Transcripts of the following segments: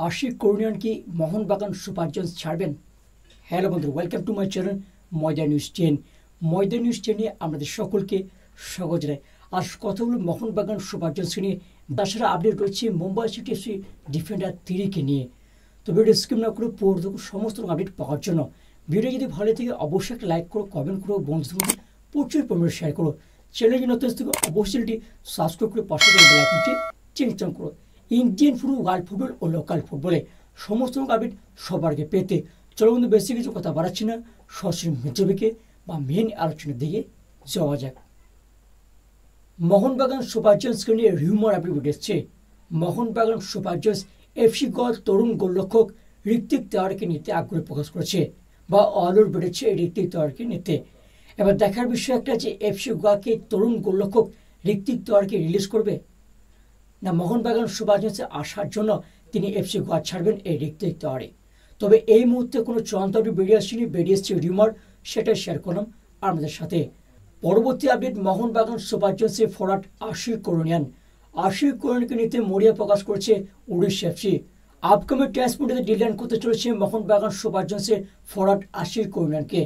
আশিক কর্নিয়ান কি Mohun Bagan super giants ছাড়বেন? Hello বন্ধু, ওয়েলকাম টু মাই চ্যানেল ময়দা নিউজ 10। ময়দা নিউজ 10 নিয়ে আমাদের সকলকে স্বাগত জানাই। আজ কথা হলো মোহনবাগান সুপার জায়ান্টস নিয়ে। তাছাড়া আপডেট রয়েছে মুম্বাই সিটি এফসি ডিফেন্ডার তিরিকে নিয়ে। তো ভিডিও স্কিপ না করে পুরো দেখুন সমস্ত আপডেট পাওয়ার জন্য। ভিডিও যদি ভালো থেকে অবশ্যই একটা লাইক করো, কমেন্ট করো, বন্ধুদের মধ্যে প্রচুর পরিমাণে শেয়ার করো। চ্যানেল যদি নতুন থেকে অবশ্যই সাবস্ক্রাইব করে পাশে বেল আইকনটি চিনচান করো। ইন্ডিয়ান ফুটবল, ওয়ার্ল্ড ফুটবল ও লোকাল ফুটবলে সমস্ত আপডেট সবার আগে পেতে চলো বন্ধু, বেশি কিছু কথা বাড়াচ্ছি না, সরাসরি মেজবিকে বা মেন আলোচনার দিকে যাওয়া যাক। মোহনবাগান সুপার জায়ান্টসকে নিয়ে রিউমার আপডেট এসছে। মোহনবাগান সুপার জায়ান্টস এফসি গোয়ার তরুণ গোলরক্ষক ঋত্বিক তেওয়ারকে নিতে আগ্রহ প্রকাশ করেছে বা অলর বেড়েছে ঋত্বিক তেওয়ারকে নিতে। এবার দেখার বিষয় একটা যে এফসি গোয়াকে তরুণ গোলরক্ষক ঋত্বিক তেওয়ারকে রিলিজ করবে না মোহনবাগান সুপার জায়ান্টসে আসার জন্য তিনি এফসি গোয়া ছাড়বেন এই ঋত্বিক তেওয়ারে। তবে এই মুহূর্তে কোনো চূড়ান্ত আপডেট বেরিয়েছে রিউমার, সেটাই শেয়ার করলাম আমাদের সাথে। পরবর্তী update, Mohun Bagan super জায়ান্টসের forward Ashiq কর্নিয়ানকে নিতে মরিয়া প্রকাশ করেছে উড়িষ্যা এফসি। আপকামিং ট্রান্সপোর্টে ডিলাইন করতে চলেছে মোহনবাগান সুপার জায়ান্টসের ফরওয়ার্ড আশিক কর্নিয়ানকে।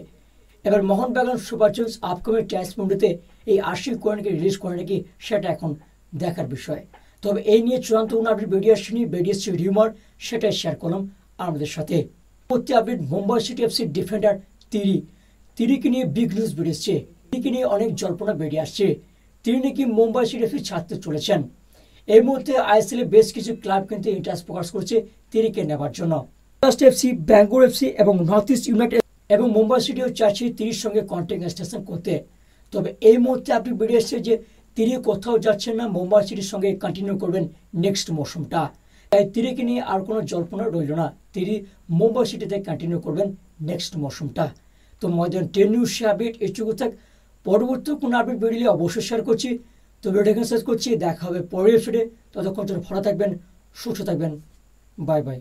এবার মোহনবাগান সুপার জায়ান্টস আপকামিং ট্রান্সপোর্টে এই আশিক কর্নিয়ানকে রিলিজ করে নাকি সেটা এখন দেখার বিষয়। তবে এই নিয়ে চূড়ান্ত কোনো আপডেট বেরিয়েছে রিউমার, সেটাই শেয়ার করলাম আমাদের সাথে। পরবর্তী আপডেট, মুম্বাই সিটি এফসির ডিফেন্ডার তিরিকে নিয়ে বিগ নিউজ বেরিয়েছে। তিরিকে নিয়ে অনেক জল্পনা বেরিয়ে আসছে। তিনি নাকি মুম্বাই সিটি এফসি ছাড়তে চলেছেন। এই মুহূর্তে আইএসএল বেশ কিছু ক্লাব কিন্তু ইন্টারেস্ট প্রকাশ করছে তিরিকে নেবার জন্য। মহারাষ্ট্র এফসি, ব্যাঙ্গালোর এফসি এবং নর্থ ইস্ট ইউনাইটেড এবং মুম্বাই সিটিও চাইছে তিরির সঙ্গে কন্ট্রাক্ট এক্সটেনশন করতে। তবে এই মুহূর্তে আপনি বেরিয়ে এসছে যে তিনি কোথাও যাচ্ছেন না, মুম্বাই সিটির সঙ্গে কন্টিনিউ করবেন নেক্সট মৌসুমটা। তাই তিরিকে নিয়ে আর কোনো জল্পনা রইল না, তিনি মুম্বাই সিটিতে কন্টিনিউ করবেন নেক্সট মৌসুমটা। তো ময়দান 10 নিউজ আপডেট এটুকু থাক। পরবর্তী কোনো আপডেট বেরিয়ে অবশ্যই শেয়ার করছি। তো ভিডিওটা শেষ করছি, দেখা হবে পরের এপিসোডে। ততক্ষণ ভালো থাকবেন, সুস্থ থাকবেন, বাই বাই।